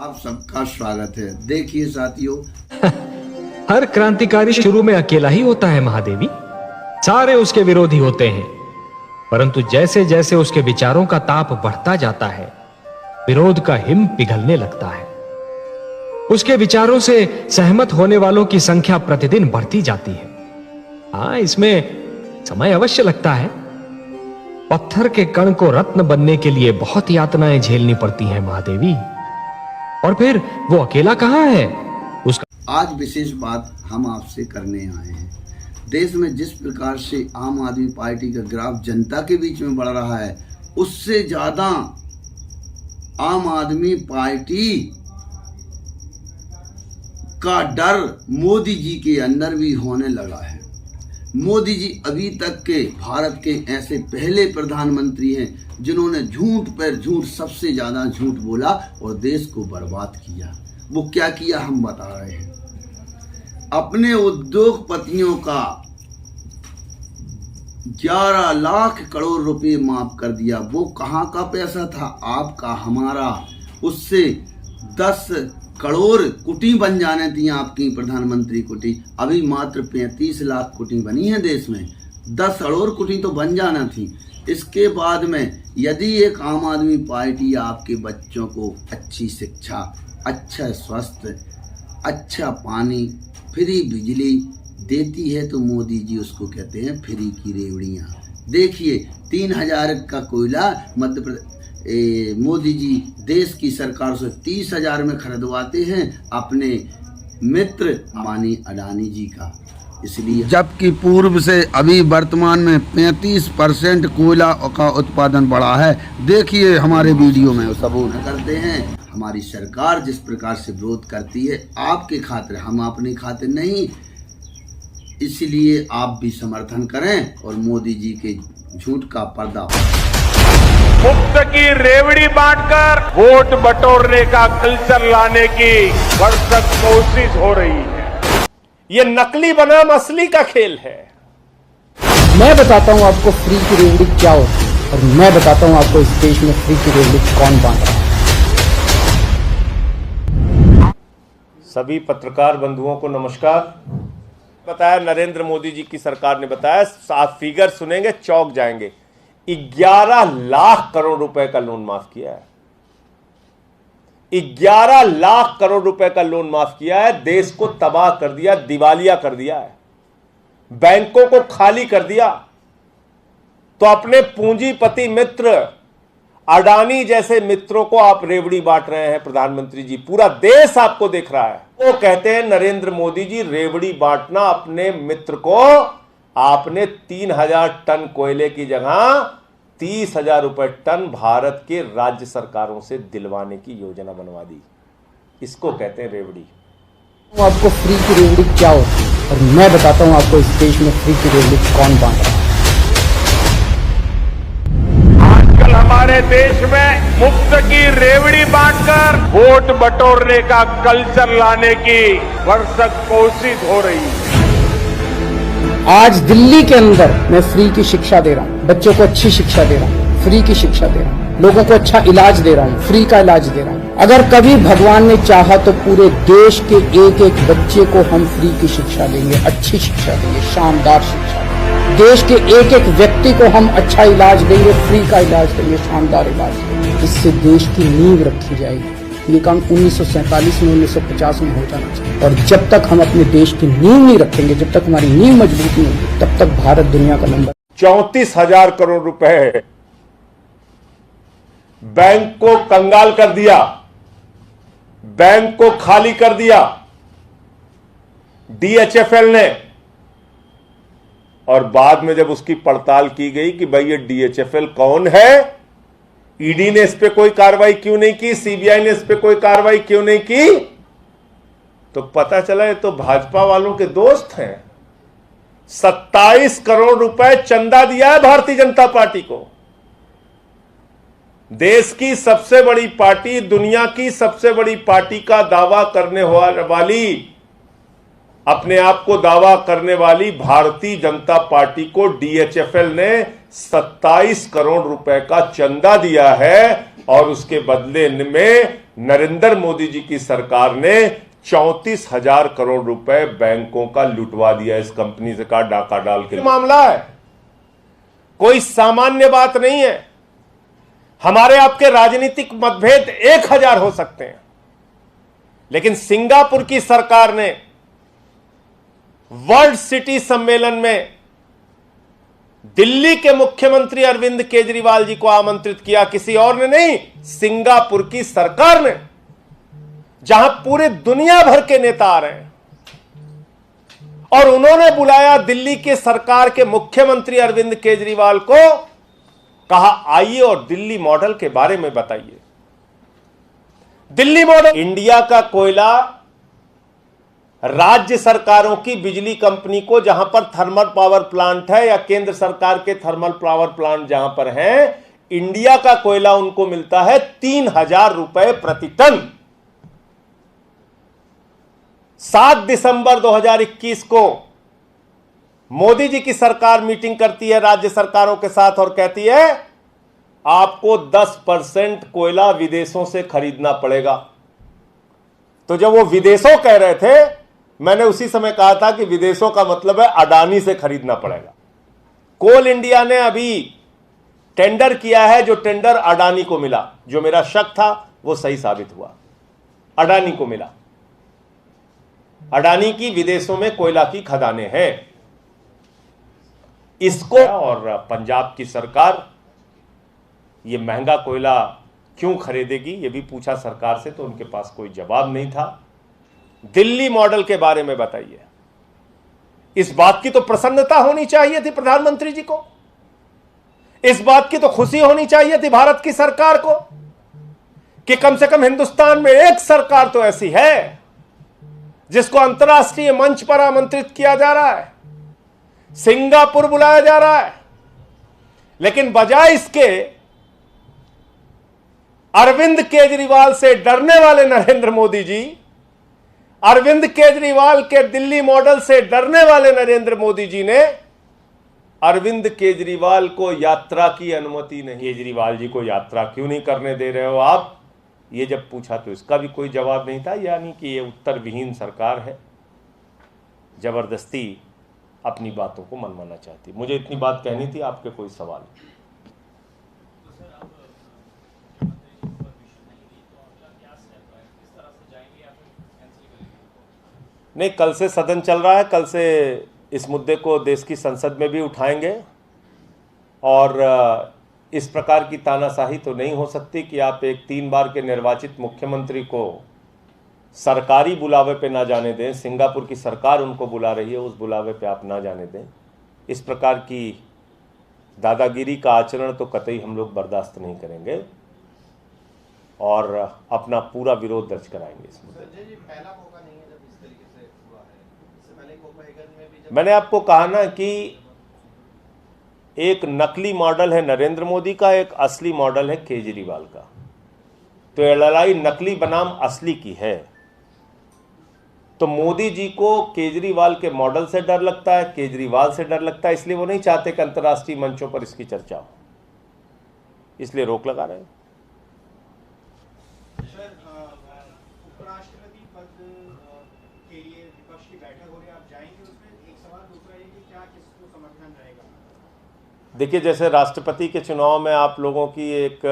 आप सबका स्वागत है। देखिए साथियों, हर क्रांतिकारी शुरू में अकेला ही होता है महादेवी। सारे उसके विरोधी होते हैं, परंतु जैसे जैसे उसके विचारों का ताप बढ़ता जाता है, विरोध का हिम पिघलने लगता है। उसके विचारों से सहमत होने वालों की संख्या प्रतिदिन बढ़ती जाती है। हाँ, इसमें समय अवश्य लगता है। पत्थर के कण को रत्न बनने के लिए बहुत यातनाएं झेलनी पड़ती हैं महादेवी। और फिर वो अकेला कहां है उसका। आज विशेष बात हम आपसे करने आए हैं। देश में जिस प्रकार से आम आदमी पार्टी का ग्राफ जनता के बीच में बढ़ रहा है, उससे ज्यादा आम आदमी पार्टी का डर मोदी जी के अंदर भी होने लगा है। मोदी जी अभी तक के भारत के ऐसे पहले प्रधानमंत्री हैं जिन्होंने झूठ पर झूठ, सबसे ज्यादा झूठ बोला और देश को बर्बाद किया। वो क्या किया हम बता रहे हैं। अपने उद्योगपतियों का 11 लाख करोड़ रुपए माफ कर दिया। वो कहां का पैसा था? आपका, हमारा। उससे 10 करोड़ कुटी बन जाने थी आपकी प्रधानमंत्री कुटी। अभी मात्र 35 लाख कुटी बनी है देश में। 10 करोड़ कुटी तो बन जाना थी। इसके बाद में यदि एक आम आदमी पार्टी आपके बच्चों को अच्छी शिक्षा, अच्छा स्वास्थ्य, अच्छा पानी, फ्री बिजली देती है तो मोदी जी उसको कहते हैं फ्री की रेवड़ियाँ। देखिए, 3000 का कोयला मध्य प्रदेश मोदी जी देश की सरकार से 30,000 में खरीदवाते हैं अपने मित्र अंबानी अडानी जी का। इसलिए जबकि पूर्व से अभी वर्तमान में 35% कोयला का उत्पादन बढ़ा है। देखिए हमारे वीडियो में सबूत करते हैं। हमारी सरकार जिस प्रकार से विरोध करती है आपके खातिर, हम अपने खातिर नहीं। इसलिए आप भी समर्थन करें और मोदी जी के झूठ का पर्दा। मुफ्त की रेवड़ी बांटकर वोट बटोरने का कल्चर लाने की भरसक कोशिश हो रही है। ये नकली बनाम असली का खेल है। मैं बताता हूं आपको फ्री की रेवड़ी क्या होती है और मैं बताता हूं आपको इस देश में फ्री की रेवड़ी कौन बांट रहा है। सभी पत्रकार बंधुओं को नमस्कार। बताया नरेंद्र मोदी जी की सरकार ने बताया, आप फिगर सुनेंगे चौंक जाएंगे। 11 लाख करोड़ रुपए का लोन माफ किया है। 11 लाख करोड़ रुपए का लोन माफ किया है। देश को तबाह कर दिया, दिवालिया कर दिया है, बैंकों को खाली कर दिया। तो अपने पूंजीपति मित्र अडानी जैसे मित्रों को आप रेवड़ी बांट रहे हैं प्रधानमंत्री जी। पूरा देश आपको देख रहा है। वो कहते हैं नरेंद्र मोदी जी रेवड़ी बांटना अपने मित्र को। आपने 3000 टन कोयले की जगह 30,000 रुपए टन भारत के राज्य सरकारों से दिलवाने की योजना बनवा दी। इसको कहते हैं रेवड़ी। आपको फ्री की रेवड़ी क्या होती है और मैं बताता हूं आपको इस देश में फ्री की रेवड़ी कौन बांट रहा है। आजकल हमारे देश में मुफ्त की रेवड़ी बांटकर वोट बटोरने का कल्चर लाने की भरसक कोशिश हो रही है। आज दिल्ली के अंदर मैं फ्री की शिक्षा दे रहा हूँ, बच्चों को अच्छी शिक्षा दे रहा हूँ, फ्री की शिक्षा दे रहा हूँ, लोगों को अच्छा इलाज दे रहा हूँ, फ्री का इलाज दे रहा हूँ। अगर कभी भगवान ने चाहा तो पूरे देश के एक एक बच्चे को हम फ्री की शिक्षा देंगे, अच्छी शिक्षा देंगे, शानदार शिक्षा देंगे। देश के एक एक व्यक्ति को हम अच्छा इलाज देंगे, फ्री का इलाज देंगे, शानदार इलाज देंगे। इससे देश की नींव रखी जाएगी। ये काम 1947 में 1950 में हो जाना चाहिए। और जब तक हम अपने देश की नींव नहीं रखेंगे, जब तक हमारी नींव मजबूत नहीं होगी, तब तक भारत दुनिया का नंबर 34,000 करोड़ रुपए बैंक को कंगाल कर दिया, बैंक को खाली कर दिया डीएचएफएल ने। और बाद में जब उसकी पड़ताल की गई कि भाई ये डीएचएफएल कौन है, ईडी ने इस पे कोई कार्रवाई क्यों नहीं की, सीबीआई ने इस पे कोई कार्रवाई क्यों नहीं की, तो पता चला ये तो भाजपा वालों के दोस्त हैं। 27 करोड़ रुपए चंदा दिया है भारतीय जनता पार्टी को। देश की सबसे बड़ी पार्टी, दुनिया की सबसे बड़ी पार्टी का दावा करने वाली अपने आप को दावा करने वाली भारतीय जनता पार्टी को DHFL ने 27 करोड़ रुपए का चंदा दिया है और उसके बदले में नरेंद्र मोदी जी की सरकार ने 34,000 करोड़ रुपए बैंकों का लुटवा दिया इस कंपनी से का डाका डाल के। मामला है, कोई सामान्य बात नहीं है। हमारे आपके राजनीतिक मतभेद 1000 हो सकते हैं, लेकिन सिंगापुर की सरकार ने वर्ल्ड सिटी सम्मेलन में दिल्ली के मुख्यमंत्री अरविंद केजरीवाल जी को आमंत्रित किया, किसी और ने नहीं, सिंगापुर की सरकार ने, जहां पूरे दुनिया भर के नेता आ रहे हैं। और उन्होंने बुलाया दिल्ली के सरकार के मुख्यमंत्री अरविंद केजरीवाल को, कहा आइए और दिल्ली मॉडल के बारे में बताइए। दिल्ली मॉडल, इंडिया का कोयला राज्य सरकारों की बिजली कंपनी को, जहां पर थर्मल पावर प्लांट है या केंद्र सरकार के थर्मल पावर प्लांट जहां पर हैं, इंडिया का कोयला उनको मिलता है 3000 रुपए प्रति टन। 7 दिसंबर 2021 को मोदी जी की सरकार मीटिंग करती है राज्य सरकारों के साथ और कहती है आपको 10% कोयला विदेशों से खरीदना पड़ेगा। तो जब वो विदेशों कह रहे थे, मैंने उसी समय कहा था कि विदेशों का मतलब है अडानी से खरीदना पड़ेगा। कोल इंडिया ने अभी टेंडर किया है, जो टेंडर अडानी को मिला, जो मेरा शक था वो सही साबित हुआ, अडानी को मिला। अडानी की विदेशों में कोयला की खदानें हैं। इसको और पंजाब की सरकार ये महंगा कोयला क्यों खरीदेगी, ये भी पूछा सरकार से, तो उनके पास कोई जवाब नहीं था। दिल्ली मॉडल के बारे में बताइए। इस बात की तो प्रसन्नता होनी चाहिए थी प्रधानमंत्री जी को, इस बात की तो खुशी होनी चाहिए थी भारत की सरकार को कि कम से कम हिंदुस्तान में एक सरकार तो ऐसी है जिसको अंतर्राष्ट्रीय मंच पर आमंत्रित किया जा रहा है, सिंगापुर बुलाया जा रहा है। लेकिन बजाय इसके अरविंद केजरीवाल से डरने वाले नरेंद्र मोदी जी, अरविंद केजरीवाल के दिल्ली मॉडल से डरने वाले नरेंद्र मोदी जी ने अरविंद केजरीवाल को यात्रा की अनुमति नहीं। केजरीवाल जी को यात्रा क्यों नहीं करने दे रहे हो आप, ये जब पूछा तो इसका भी कोई जवाब नहीं था। यानी कि ये उत्तर विहीन सरकार है, जबरदस्ती अपनी बातों को मनवाना चाहती। मुझे इतनी बात कहनी थी, आपके कोई सवाल? नहीं, कल से सदन चल रहा है, कल से इस मुद्दे को देश की संसद में भी उठाएंगे। और इस प्रकार की तानाशाही तो नहीं हो सकती कि आप एक 3 बार के निर्वाचित मुख्यमंत्री को सरकारी बुलावे पे ना जाने दें। सिंगापुर की सरकार उनको बुला रही है, उस बुलावे पे आप ना जाने दें। इस प्रकार की दादागिरी का आचरण तो कतई हम लोग बर्दाश्त नहीं करेंगे और अपना पूरा विरोध दर्ज कराएंगे इस मुद्दे पर। मैंने आपको कहा ना कि एक नकली मॉडल है नरेंद्र मोदी का, एक असली मॉडल है केजरीवाल का। तो ये लड़ाई नकली बनाम असली की है। तो मोदी जी को केजरीवाल के मॉडल से डर लगता है, केजरीवाल से डर लगता है, इसलिए वो नहीं चाहते कि अंतर्राष्ट्रीय मंचों पर इसकी चर्चा हो, इसलिए रोक लगा रहे हैं। उपराष्ट्रपति पद के लिए विपक्ष की बैठक हो रही है, आप जाएंगे उसमें? एक सवाल। दूसरा ये कि क्या किसको समर्थन रहेगा? देखिए, जैसे राष्ट्रपति के चुनाव में आप लोगों की एक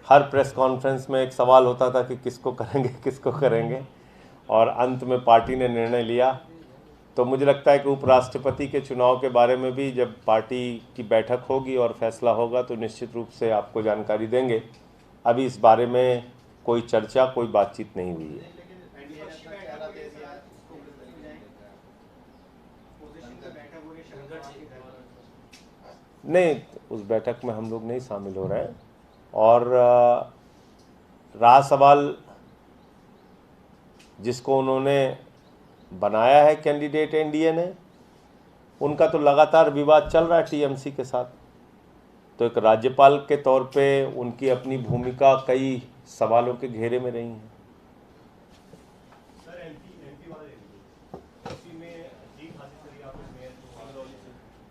हर प्रेस कॉन्फ्रेंस में एक सवाल होता था कि किसको करेंगे किसको करेंगे, और अंत में पार्टी ने निर्णय लिया। तो मुझे लगता है कि उपराष्ट्रपति के चुनाव के बारे में भी जब पार्टी की बैठक होगी और फैसला होगा तो निश्चित रूप से आपको जानकारी देंगे। अभी इस बारे में कोई चर्चा, कोई बातचीत नहीं हुई है। नहीं, उस बैठक में हम लोग नहीं शामिल हो रहे हैं। और रहा सवाल जिसको उन्होंने बनाया है कैंडिडेट एनडीए ने, उनका तो लगातार विवाद चल रहा है टीएमसी के साथ। तो एक राज्यपाल के तौर पे उनकी अपनी भूमिका कई सवालों के घेरे में रही है। सर, एमपी वाले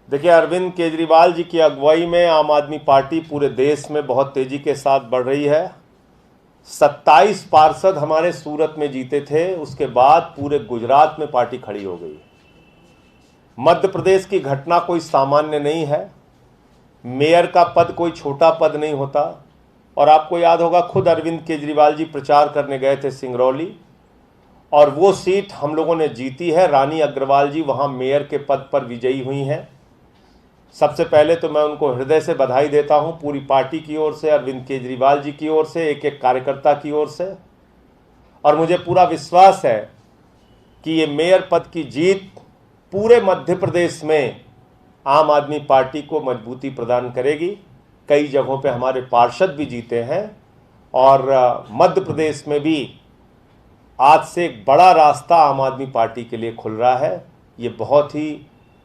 देखिए, अरविंद केजरीवाल जी की अगुवाई में आम आदमी पार्टी पूरे देश में बहुत तेजी के साथ बढ़ रही है। 27 पार्षद हमारे सूरत में जीते थे, उसके बाद पूरे गुजरात में पार्टी खड़ी हो गई। मध्य प्रदेश की घटना कोई सामान्य नहीं है। मेयर का पद कोई छोटा पद नहीं होता। और आपको याद होगा, खुद अरविंद केजरीवाल जी प्रचार करने गए थे सिंगरौली, और वो सीट हम लोगों ने जीती है। रानी अग्रवाल जी वहाँ मेयर के पद पर विजयी हुई हैं। सबसे पहले तो मैं उनको हृदय से बधाई देता हूँ, पूरी पार्टी की ओर से, अरविंद केजरीवाल जी की ओर से, एक एक कार्यकर्ता की ओर से। और मुझे पूरा विश्वास है कि ये मेयर पद की जीत पूरे मध्य प्रदेश में आम आदमी पार्टी को मजबूती प्रदान करेगी। कई जगहों पे हमारे पार्षद भी जीते हैं, और मध्य प्रदेश में भी आज से एक बड़ा रास्ता आम आदमी पार्टी के लिए खुल रहा है। ये बहुत ही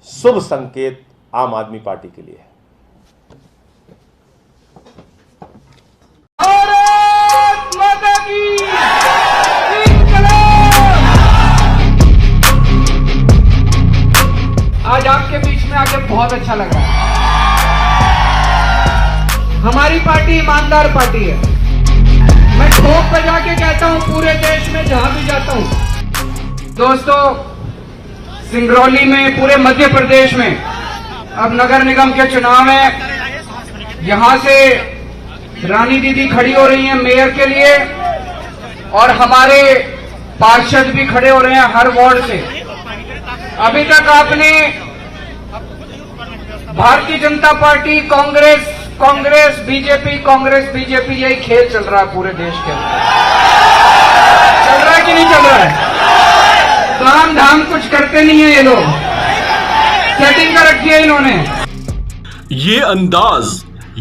शुभ संकेत आम आदमी पार्टी के लिए है। आज आपके बीच में आके बहुत अच्छा लग रहा है। हमारी पार्टी ईमानदार पार्टी है। मैं ठोक बजा के कहता हूं, पूरे देश में जहां भी जाता हूं। दोस्तों, सिंगरौली में, पूरे मध्य प्रदेश में अब नगर निगम के चुनाव है। यहां से रानी दीदी खड़ी हो रही हैं मेयर के लिए, और हमारे पार्षद भी खड़े हो रहे हैं हर वार्ड से। अभी तक आपने Bharatiya Janata party, Congress BJP, Congress BJP, यही खेल चल रहा है पूरे देश के अंदर। चल रहा है कि नहीं चल रहा है? काम धाम कुछ करते नहीं है ये लोग। सेटिंग कर रखी है इन्होंने। ये अंदाज,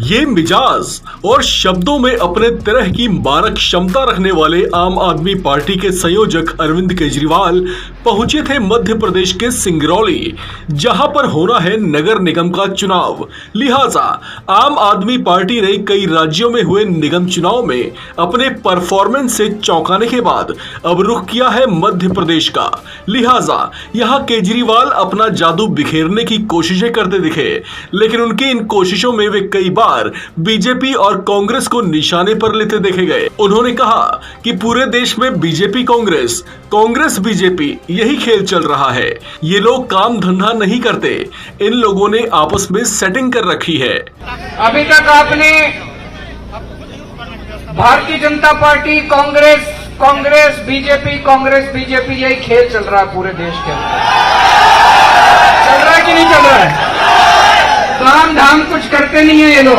ये मिजाज और शब्दों में अपने तरह की मारक क्षमता रखने वाले आम आदमी पार्टी के संयोजक अरविंद केजरीवाल पहुंचे थे मध्य प्रदेश के सिंगरौली, जहां पर होना है नगर निगम का चुनाव। लिहाजा आम आदमी पार्टी ने कई राज्यों में हुए निगम चुनाव में अपने परफॉर्मेंस से चौंकाने के बाद अब रुख किया है मध्य प्रदेश का। लिहाजा यहां केजरीवाल अपना जादू बिखेरने की कोशिशें करते दिखे, लेकिन उनकी इन कोशिशों में वे कई बार बीजेपी और कांग्रेस को निशाने पर लेते देखे गए। उन्होंने कहा कि पूरे देश में बीजेपी कांग्रेस बीजेपी यही खेल चल रहा है। ये लोग काम धंधा नहीं करते, इन लोगों ने आपस में सेटिंग कर रखी है। अभी तक आपने भारतीय जनता पार्टी, कांग्रेस बीजेपी, यही खेल चल रहा है पूरे देश के अंदर। चल रहा है कि नहीं चल रहा है? काम धाम कुछ करते नहीं है ये लोग।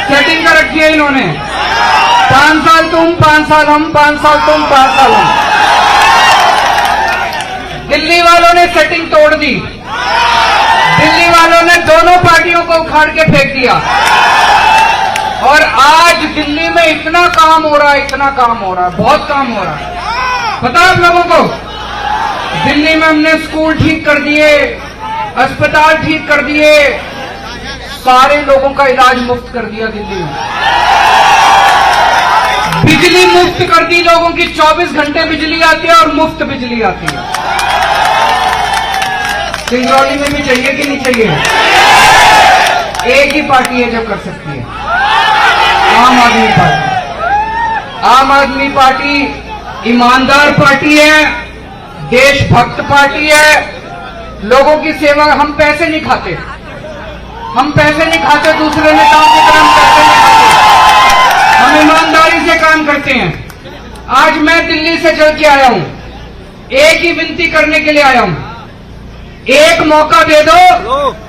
सेटिंग कर रखी है इन्होंने। 5 साल तुम, 5 साल हम, 5 साल तुम, 5 साल हम। दिल्ली वालों ने सेटिंग तोड़ दी। दिल्ली वालों ने दोनों पार्टियों को उखाड़ के फेंक दिया, और आज दिल्ली में इतना काम हो रहा है, बहुत काम हो रहा है। पता है आप लोगों को, दिल्ली में हमने स्कूल ठीक कर दिए, अस्पताल ठीक कर दिए, सारे लोगों का इलाज मुफ्त कर दिया दिल्ली में। बिजली मुफ्त कर दी लोगों की, 24 घंटे बिजली आती है और मुफ्त बिजली आती है। सिंगरौली में भी चाहिए कि नहीं चाहिए? एक ही पार्टी है जो कर सकती है, आम आदमी पार्टी। आम आदमी पार्टी ईमानदार पार्टी है, देशभक्त पार्टी है, लोगों की सेवा। हम पैसे नहीं खाते, दूसरे नेताओं की तरह हम पैसे नहीं खाते, हम ईमानदारी से काम करते हैं। आज मैं दिल्ली से चल के आया हूं, एक ही विनती करने के लिए आया हूं, एक मौका दे दो,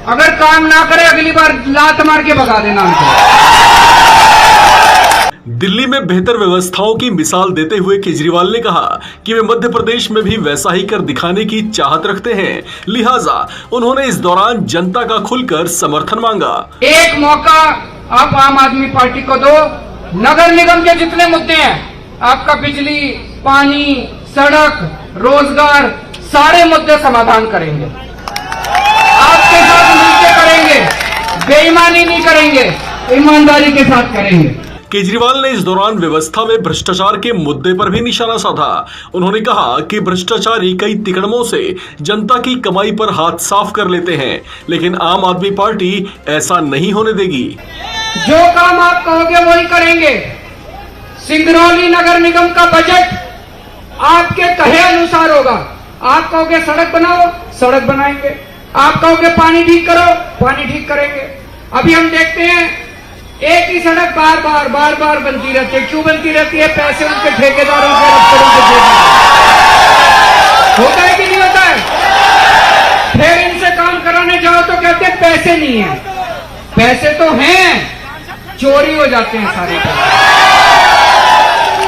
अगर काम ना करे अगली बार लात मार के भगा देना हमको। दिल्ली में बेहतर व्यवस्थाओं की मिसाल देते हुए केजरीवाल ने कहा कि वे मध्य प्रदेश में भी वैसा ही कर दिखाने की चाहत रखते हैं। लिहाजा उन्होंने इस दौरान जनता का खुलकर समर्थन मांगा। एक मौका आप आम आदमी पार्टी को दो। नगर निगम के जितने मुद्दे हैं, आपका बिजली, पानी, सड़क, रोजगार, सारे मुद्दे समाधान करेंगे। आपके साथ मिलकर करेंगे, बेईमानी नहीं करेंगे, ईमानदारी के साथ करेंगे। केजरीवाल ने इस दौरान व्यवस्था में भ्रष्टाचार के मुद्दे पर भी निशाना साधा। उन्होंने कहा कि भ्रष्टाचारी कई तिकड़मों से जनता की कमाई पर हाथ साफ कर लेते हैं, लेकिन आम आदमी पार्टी ऐसा नहीं होने देगी। जो काम आप कहोगे वही करेंगे। सिंगरौली नगर निगम का बजट आपके कहे अनुसार होगा। आप कहोगे सड़क बनाओ, सड़क बनाएंगे। आप कहोगे पानी ठीक करो, पानी ठीक करेंगे। अभी हम देखते हैं एक ही सड़क बार बार बनती रहती है। क्यों बनती रहती है? पैसे उनके ठेकेदारों के, अफसरों के जेब में। होता है कि नहीं होता है? फिर इनसे काम कराने जाओ तो कहते हैं पैसे नहीं है। पैसे तो हैं, चोरी हो जाते हैं सारे।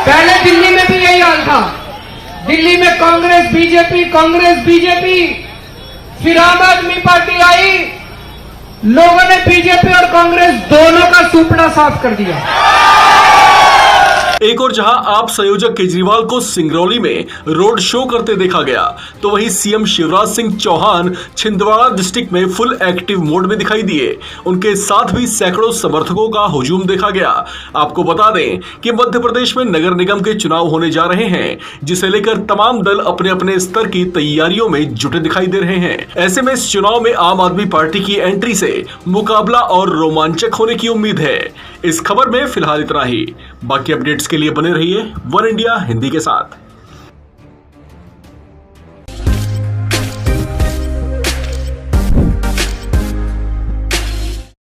पहले दिल्ली में भी यही हाल था। दिल्ली में कांग्रेस बीजेपी, फिर आम आदमी पार्टी आई, लोगों ने बीजेपी और कांग्रेस दोनों का सुपड़ा साफ कर दिया। एक और जहां आप संयोजक केजरीवाल को सिंगरौली में रोड शो करते देखा गया, तो वहीं सीएम शिवराज सिंह चौहान छिंदवाड़ा डिस्ट्रिक्ट में फुल एक्टिव मोड में दिखाई दिए। उनके साथ भी सैकड़ों समर्थकों का हुजूम देखा गया। आपको बता दें कि मध्य प्रदेश में नगर निगम के चुनाव होने जा रहे हैं, जिसे लेकर तमाम दल अपने अपने स्तर की तैयारियों में जुटे दिखाई दे रहे हैं। ऐसे में इस चुनाव में आम आदमी पार्टी की एंट्री से मुकाबला और रोमांचक होने की उम्मीद है। इस खबर में फिलहाल इतना ही। बाकी अपडेट्स के लिए बने रहिए वन इंडिया हिंदी के साथ।